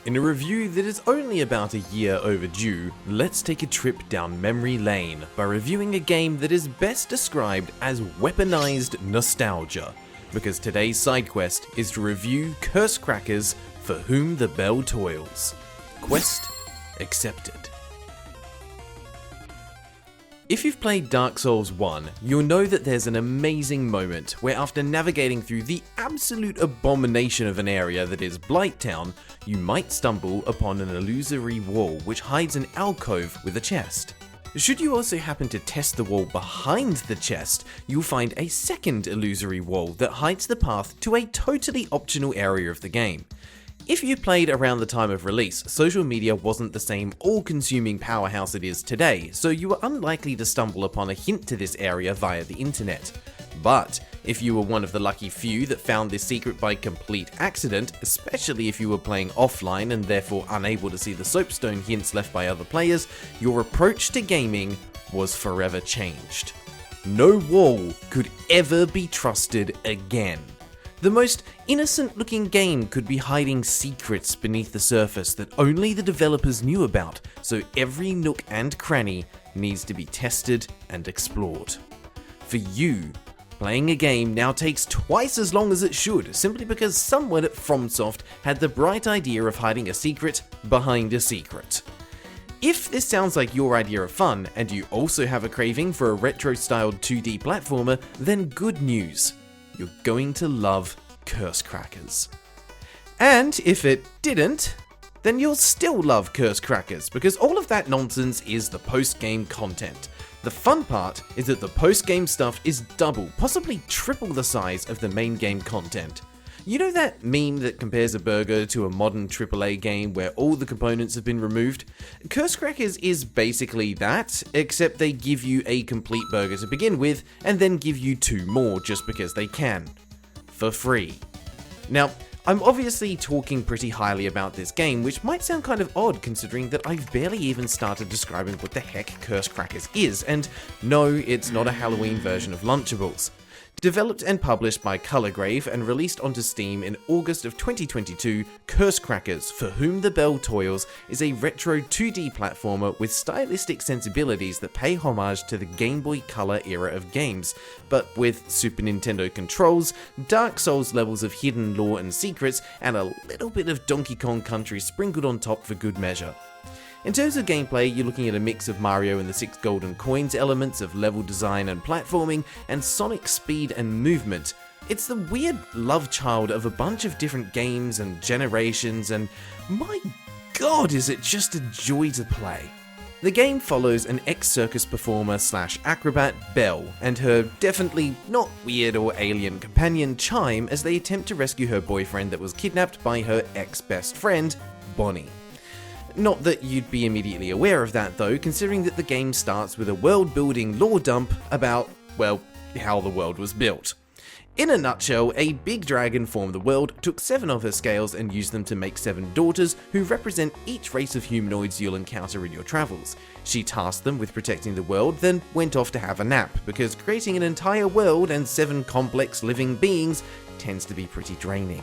In a review that is only about a year overdue, let's take a trip down memory lane by reviewing a game that is best described as weaponized nostalgia, because today's side quest is to review Curse Crackers for Whom the Belle Toils. Quest accepted. If you've played Dark Souls 1, you'll know that there's an amazing moment where after navigating through the absolute abomination of an area that is Blighttown, you might stumble upon an illusory wall which hides an alcove with a chest. Should you also happen to test the wall behind the chest, you'll find a second illusory wall that hides the path to a totally optional area of the game. If you played around the time of release, social media wasn't the same all-consuming powerhouse it is today, so you were unlikely to stumble upon a hint to this area via the internet. But if you were one of the lucky few that found this secret by complete accident, especially if you were playing offline and therefore unable to see the soapstone hints left by other players, your approach to gaming was forever changed. No wall could ever be trusted again. The most innocent-looking game could be hiding secrets beneath the surface that only the developers knew about, so every nook and cranny needs to be tested and explored. For you, playing a game now takes twice as long as it should, simply because someone at FromSoft had the bright idea of hiding a secret behind a secret. If this sounds like your idea of fun, and you also have a craving for a retro-styled 2D platformer, then good news. You're going to love Curse Crackers. And if it didn't, then you'll still love Curse Crackers, because all of that nonsense is the post-game content. The fun part is that the post-game stuff is double, possibly triple the size of the main game content. You know that meme that compares a burger to a modern AAA game where all the components have been removed? Curse Crackers is basically that, except they give you a complete burger to begin with, and then give you 2 more just because they can. For free. Now, I'm obviously talking pretty highly about this game, which might sound kind of odd considering that I've barely even started describing what the heck Curse Crackers is, and no, it's not a Halloween version of Lunchables. Developed and published by Colorgrave and released onto Steam in August of 2022, Curse Crackers for Whom the Belle Toils is a retro 2D platformer with stylistic sensibilities that pay homage to the Game Boy Color era of games, but with Super Nintendo controls, Dark Souls levels of hidden lore and secrets, and a little bit of Donkey Kong Country sprinkled on top for good measure. In terms of gameplay, you're looking at a mix of Mario and the 6 Golden Coins elements of level design and platforming, and Sonic speed and movement. It's the weird love child of a bunch of different games and generations, and my god is it just a joy to play. The game follows an ex-circus performer / acrobat, Belle, and her definitely not weird or alien companion, Chime, as they attempt to rescue her boyfriend that was kidnapped by her ex-best friend, Bonnie. Not that you'd be immediately aware of that though, considering that the game starts with a world-building lore dump about, well, how the world was built. In a nutshell, a big dragon formed the world, took 7 of her scales and used them to make 7 daughters who represent each race of humanoids you'll encounter in your travels. She tasked them with protecting the world, then went off to have a nap, because creating an entire world and 7 complex living beings tends to be pretty draining.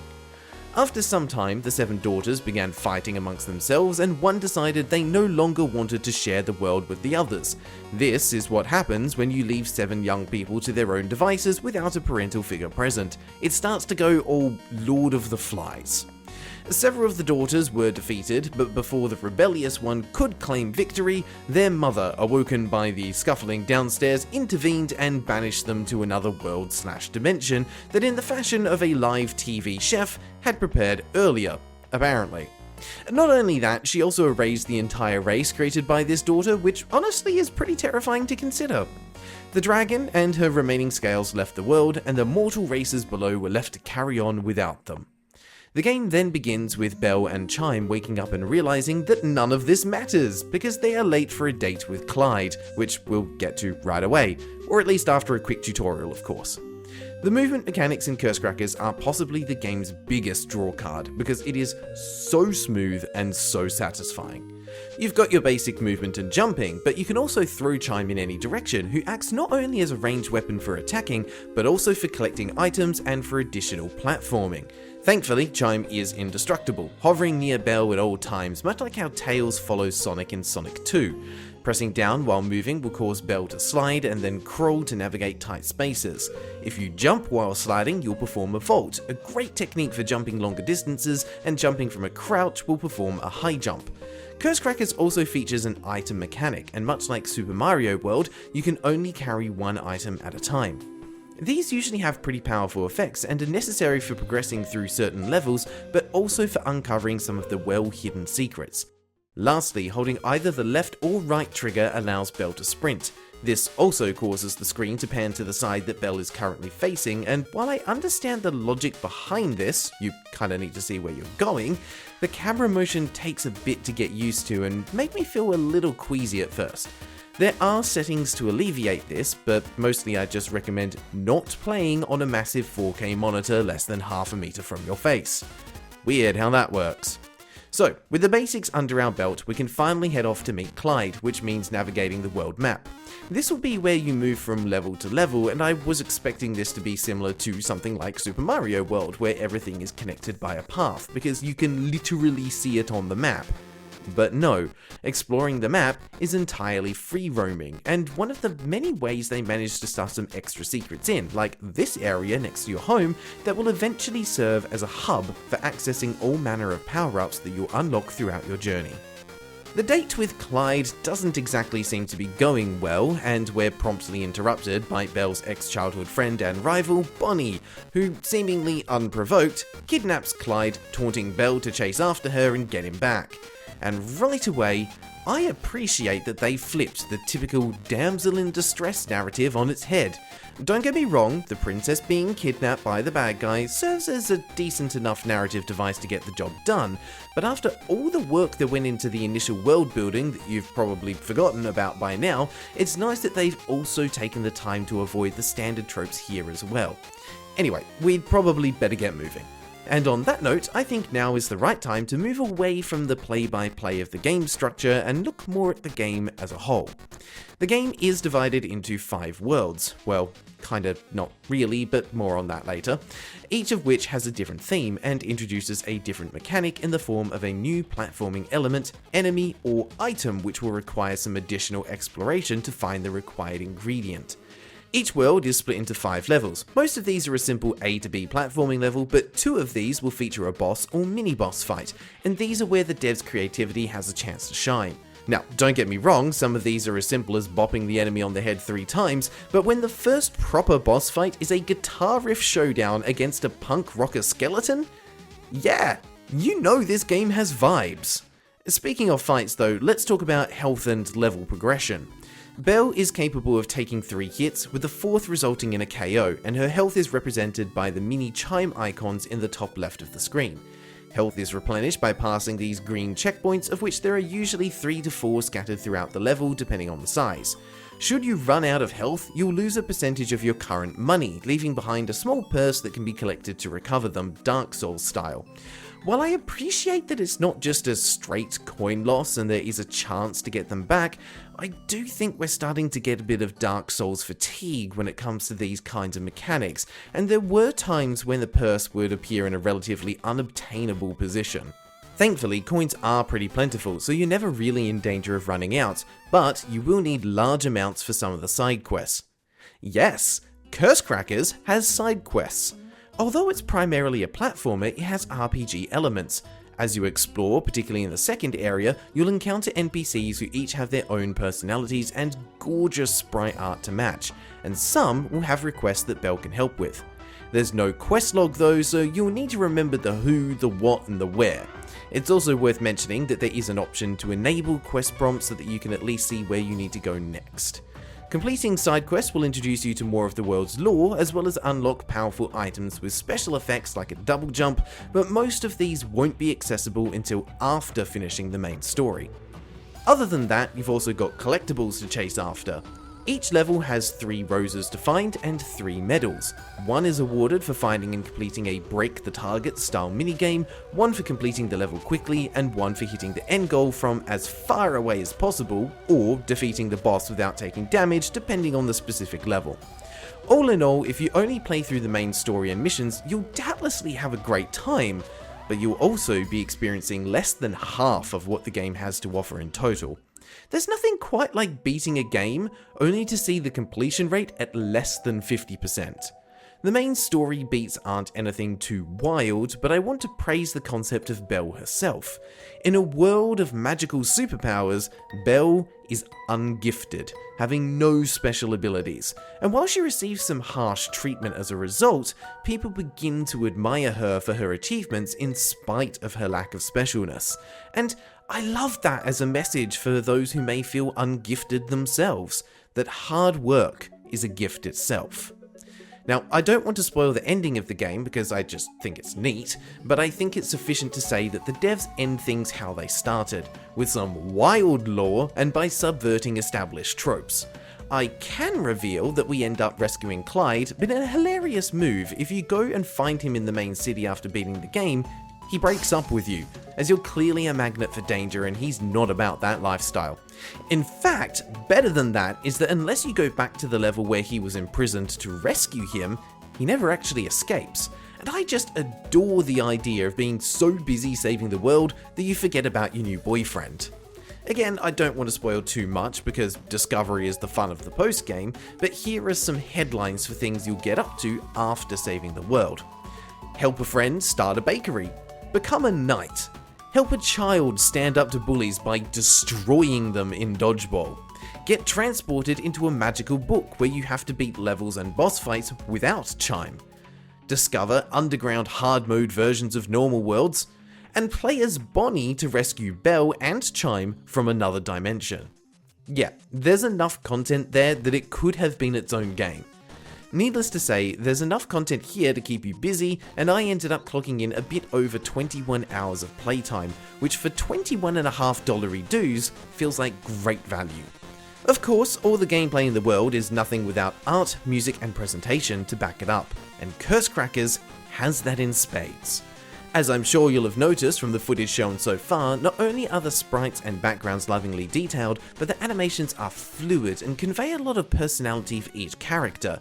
After some time, the 7 daughters began fighting amongst themselves, and one decided they no longer wanted to share the world with the others. This is what happens when you leave 7 young people to their own devices without a parental figure present. It starts to go all Lord of the Flies. Several of the daughters were defeated, but before the rebellious one could claim victory, their mother, awoken by the scuffling downstairs, intervened and banished them to another world / dimension that, in the fashion of a live TV chef, had prepared earlier, apparently. Not only that, she also erased the entire race created by this daughter, which honestly is pretty terrifying to consider. The dragon and her remaining scales left the world, and the mortal races below were left to carry on without them. The game then begins with Belle and Chime waking up and realizing that none of this matters, because they are late for a date with Clyde, which we'll get to right away, or at least after a quick tutorial, of course. The movement mechanics in Curse Crackers are possibly the game's biggest drawcard, because it is so smooth and so satisfying. You've got your basic movement and jumping, but you can also throw Chime in any direction, who acts not only as a ranged weapon for attacking, but also for collecting items and for additional platforming. Thankfully, Chime is indestructible, hovering near Belle at all times, much like how Tails follows Sonic in Sonic 2. Pressing down while moving will cause Belle to slide and then crawl to navigate tight spaces. If you jump while sliding, you'll perform a vault, a great technique for jumping longer distances, and jumping from a crouch will perform a high jump. Curse Crackers also features an item mechanic, and much like Super Mario World, you can only carry one item at a time. These usually have pretty powerful effects and are necessary for progressing through certain levels, but also for uncovering some of the well-hidden secrets. Lastly, holding either the left or right trigger allows Belle to sprint. This also causes the screen to pan to the side that Belle is currently facing, and while I understand the logic behind this, you kinda need to see where you're going, the camera motion takes a bit to get used to and made me feel a little queasy at first. There are settings to alleviate this, but mostly I just recommend not playing on a massive 4K monitor less than half a meter from your face. Weird how that works. So, with the basics under our belt, we can finally head off to meet Clyde, which means navigating the world map. This will be where you move from level to level, and I was expecting this to be similar to something like Super Mario World, where everything is connected by a path, because you can literally see it on the map. But no, exploring the map is entirely free roaming, and one of the many ways they managed to stuff some extra secrets in, like this area next to your home, that will eventually serve as a hub for accessing all manner of power-ups that you'll unlock throughout your journey. The date with Clyde doesn't exactly seem to be going well, and we're promptly interrupted by Belle's ex-childhood friend and rival, Bonnie, who, seemingly unprovoked, kidnaps Clyde, taunting Belle to chase after her and get him back. And right away, I appreciate that they flipped the typical damsel in distress narrative on its head. Don't get me wrong, the princess being kidnapped by the bad guy serves as a decent enough narrative device to get the job done, but after all the work that went into the initial world building that you've probably forgotten about by now, it's nice that they've also taken the time to avoid the standard tropes here as well. Anyway, we'd probably better get moving. And on that note, I think now is the right time to move away from the play-by-play of the game structure and look more at the game as a whole. The game is divided into 5 worlds, well, kinda not really, but more on that later, each of which has a different theme and introduces a different mechanic in the form of a new platforming element, enemy, or item which will require some additional exploration to find the required ingredient. Each world is split into 5 levels. Most of these are a simple A to B platforming level, but 2 of these will feature a boss or mini-boss fight, and these are where the devs' creativity has a chance to shine. Now, don't get me wrong, some of these are as simple as bopping the enemy on the head 3 times, but when the first proper boss fight is a guitar riff showdown against a punk rocker skeleton? Yeah, you know this game has vibes. Speaking of fights though, let's talk about health and level progression. Belle is capable of taking 3 hits, with the 4th resulting in a KO, and her health is represented by the mini chime icons in the top left of the screen. Health is replenished by passing these green checkpoints, of which there are usually 3 to 4 scattered throughout the level depending on the size. Should you run out of health, you'll lose a percentage of your current money, leaving behind a small purse that can be collected to recover them, Dark Souls style. While I appreciate that it's not just a straight coin loss and there is a chance to get them back, I do think we're starting to get a bit of Dark Souls fatigue when it comes to these kinds of mechanics, and there were times when the purse would appear in a relatively unobtainable position. Thankfully, coins are pretty plentiful, so you're never really in danger of running out, but you will need large amounts for some of the side quests. Yes, Curse Crackers has side quests. Although it's primarily a platformer, it has RPG elements. As you explore, particularly in the second area, you'll encounter NPCs who each have their own personalities and gorgeous sprite art to match, and some will have requests that Belle can help with. There's no quest log though, so you'll need to remember the who, the what, and the where. It's also worth mentioning that there is an option to enable quest prompts so that you can at least see where you need to go next. Completing side quests will introduce you to more of the world's lore, as well as unlock powerful items with special effects like a double jump, but most of these won't be accessible until after finishing the main story. Other than that, you've also got collectibles to chase after. Each level has 3 roses to find and 3 medals. 1 is awarded for finding and completing a break the target style minigame, 1 for completing the level quickly, and 1 for hitting the end goal from as far away as possible, or defeating the boss without taking damage depending on the specific level. All in all, if you only play through the main story and missions, you'll doubtlessly have a great time, but you'll also be experiencing less than half of what the game has to offer in total. There's nothing quite like beating a game, only to see the completion rate at less than 50%. The main story beats aren't anything too wild, but I want to praise the concept of Belle herself. In a world of magical superpowers, Belle is ungifted, having no special abilities, and while she receives some harsh treatment as a result, people begin to admire her for her achievements in spite of her lack of specialness. And I love that as a message for those who may feel ungifted themselves, that hard work is a gift itself. Now, I don't want to spoil the ending of the game because I just think it's neat, but I think it's sufficient to say that the devs end things how they started, with some wild lore and by subverting established tropes. I can reveal that we end up rescuing Clyde, but in a hilarious move, if you go and find him in the main city after beating the game, he breaks up with you, as you're clearly a magnet for danger and he's not about that lifestyle. In fact, better than that is that unless you go back to the level where he was imprisoned to rescue him, he never actually escapes. And I just adore the idea of being so busy saving the world that you forget about your new boyfriend. Again, I don't want to spoil too much because discovery is the fun of the post-game, but here are some headlines for things you'll get up to after saving the world. Help a friend start a bakery. Become a knight. Help a child stand up to bullies by destroying them in dodgeball. Get transported into a magical book where you have to beat levels and boss fights without Chime. Discover underground hard mode versions of normal worlds. And play as Bonnie to rescue Belle and Chime from another dimension. Yeah, there's enough content there that it could have been its own game. Needless to say, there's enough content here to keep you busy, and I ended up clocking in a bit over 21 hours of playtime, which for $21.50 dues feels like great value. Of course, all the gameplay in the world is nothing without art, music, and presentation to back it up, and Curse Crackers has that in spades. As I'm sure you'll have noticed from the footage shown so far, not only are the sprites and backgrounds lovingly detailed, but the animations are fluid and convey a lot of personality for each character.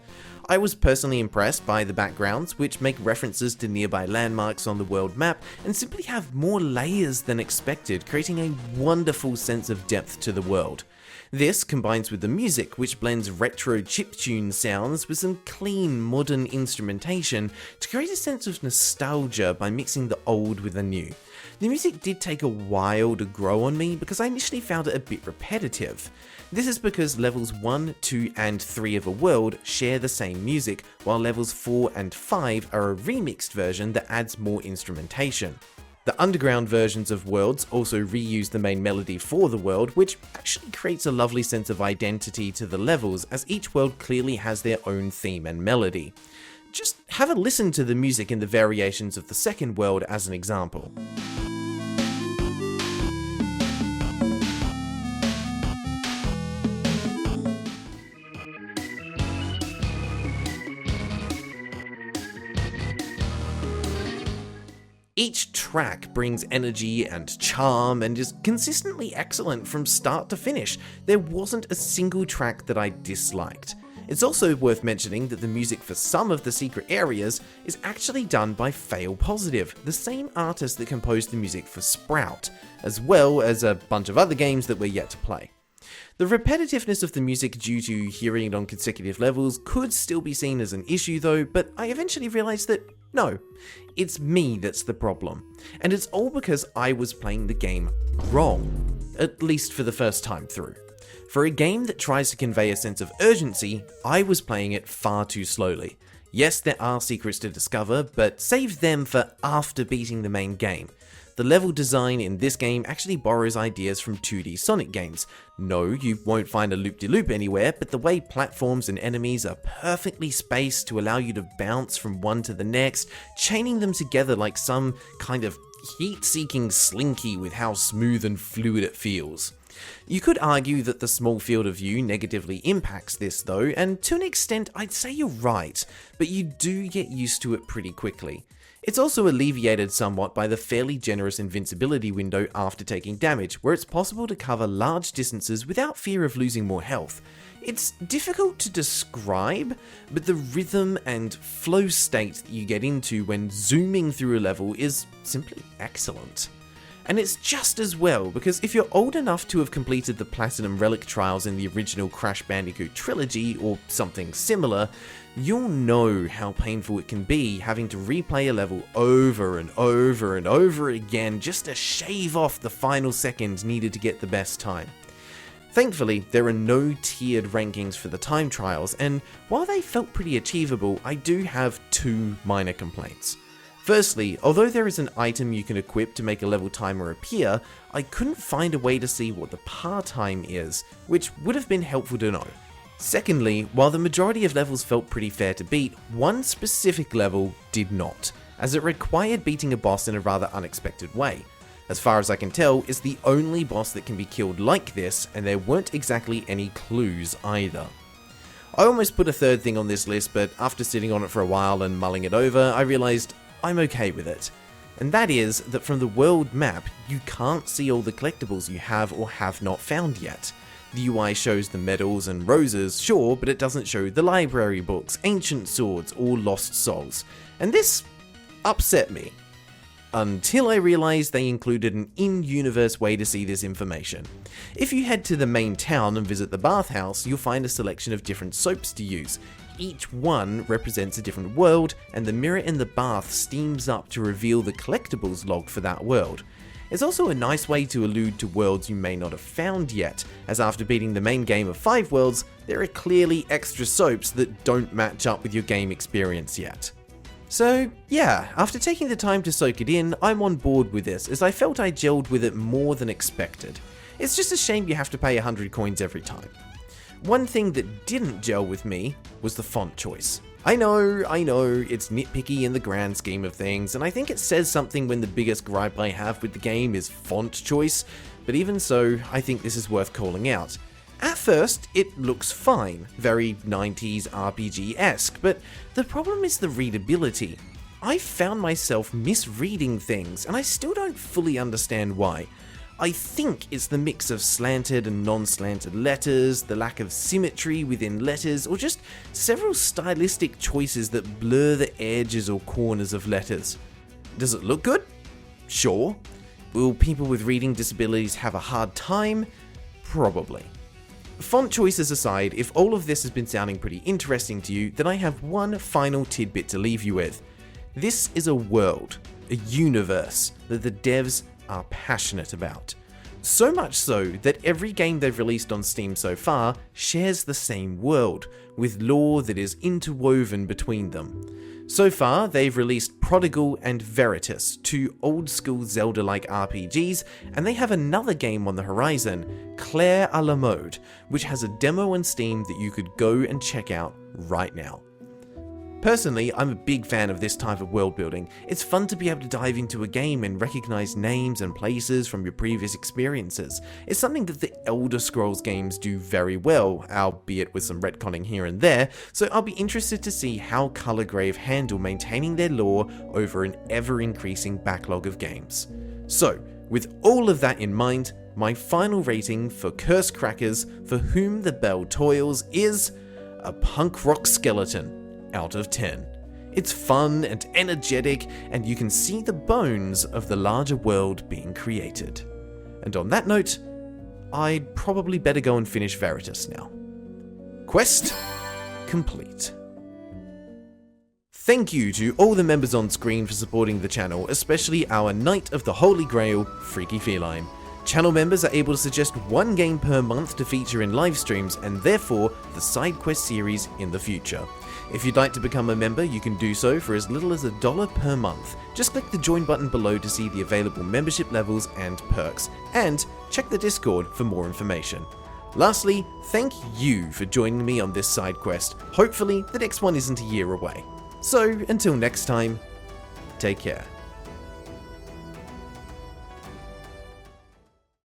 I was personally impressed by the backgrounds, which make references to nearby landmarks on the world map and simply have more layers than expected, creating a wonderful sense of depth to the world. This combines with the music, which blends retro chiptune sounds with some clean modern instrumentation to create a sense of nostalgia by mixing the old with the new. The music did take a while to grow on me because I initially found it a bit repetitive. This is because levels 1, 2 and 3 of a world share the same music, while levels 4 and 5 are a remixed version that adds more instrumentation. The underground versions of worlds also reuse the main melody for the world, which actually creates a lovely sense of identity to the levels, as each world clearly has their own theme and melody. Just have a listen to the music in the variations of the second world as an example. Each track brings energy and charm and is consistently excellent from start to finish. There wasn't a single track that I disliked. It's also worth mentioning that the music for some of the secret areas is actually done by Fail Positive, the same artist that composed the music for Sprout, as well as a bunch of other games that we're yet to play. The repetitiveness of the music due to hearing it on consecutive levels could still be seen as an issue though, but I eventually realized that no, it's me that's the problem. And it's all because I was playing the game wrong, at least for the first time through. For a game that tries to convey a sense of urgency, I was playing it far too slowly. Yes, there are secrets to discover, but save them for after beating the main game. The level design in this game actually borrows ideas from 2D Sonic games. No, you won't find a loop-de-loop anywhere, but the way platforms and enemies are perfectly spaced to allow you to bounce from one to the next, chaining them together like some kind of heat-seeking slinky with how smooth and fluid it feels. You could argue that the small field of view negatively impacts this though, and to an extent I'd say you're right, but you do get used to it pretty quickly. It's also alleviated somewhat by the fairly generous invincibility window after taking damage, where it's possible to cover large distances without fear of losing more health. It's difficult to describe, but the rhythm and flow state that you get into when zooming through a level is simply excellent. And it's just as well, because if you're old enough to have completed the Platinum Relic trials in the original Crash Bandicoot trilogy, or something similar, you'll know how painful it can be having to replay a level over and over and over again just to shave off the final seconds needed to get the best time. Thankfully, there are no tiered rankings for the time trials, and while they felt pretty achievable, I do have two minor complaints. Firstly, although there is an item you can equip to make a level timer appear, I couldn't find a way to see what the par time is, which would have been helpful to know. Secondly, while the majority of levels felt pretty fair to beat, one specific level did not, as it required beating a boss in a rather unexpected way. As far as I can tell, it's the only boss that can be killed like this, and there weren't exactly any clues either. I almost put a third thing on this list, but after sitting on it for a while and mulling it over, I realised I'm okay with it. And that is that from the world map, you can't see all the collectibles you have or have not found yet. The UI shows the medals and roses, sure, but it doesn't show the library books, ancient swords, or lost souls. And this upset me. Until I realised they included an in-universe way to see this information. If you head to the main town and visit the bathhouse, you'll find a selection of different soaps to use. Each one represents a different world, and the mirror in the bath steams up to reveal the collectibles log for that world. It's also a nice way to allude to worlds you may not have found yet, as after beating the main game of 5 worlds, there are clearly extra soaps that don't match up with your game experience yet. So yeah, after taking the time to soak it in, I'm on board with this, as I felt I gelled with it more than expected. It's just a shame you have to pay 100 coins every time. One thing that didn't gel with me was the font choice. I know, it's nitpicky in the grand scheme of things, and I think it says something when the biggest gripe I have with the game is font choice, but even so, I think this is worth calling out. At first, it looks fine, very 90s RPG-esque, but the problem is the readability. I found myself misreading things, and I still don't fully understand why. I think it's the mix of slanted and non-slanted letters, the lack of symmetry within letters, or just several stylistic choices that blur the edges or corners of letters. Does it look good? Sure. Will people with reading disabilities have a hard time? Probably. Font choices aside, if all of this has been sounding pretty interesting to you, then I have one final tidbit to leave you with. This is a world, a universe, that the devs are passionate about. So much so that every game they've released on Steam so far shares the same world, with lore that is interwoven between them. So far, they've released Prodigal and Veritas, two old-school Zelda-like RPGs, and they have another game on the horizon, Claire à la Mode, which has a demo on Steam that you could go and check out right now. Personally, I'm a big fan of this type of world building. It's fun to be able to dive into a game and recognize names and places from your previous experiences. It's something that the Elder Scrolls games do very well, albeit with some retconning here and there, so I'll be interested to see how Colorgrave handle maintaining their lore over an ever-increasing backlog of games. So, with all of that in mind, my final rating for Curse Crackers for Whom the Belle Toils is a punk rock skeleton out of 10. It's fun and energetic, and you can see the bones of the larger world being created. And on that note, I'd probably better go and finish Veritas now. Quest complete. Thank you to all the members on screen for supporting the channel, especially our Knight of the Holy Grail, Freaky Feline. Channel members are able to suggest one game per month to feature in live streams, and therefore the side quest series in the future. If you'd like to become a member, you can do so for as little as $1 per month. Just click the join button below to see the available membership levels and perks, and check the Discord for more information. Lastly, thank you for joining me on this side quest. Hopefully the next one isn't a year away. So until next time, take care.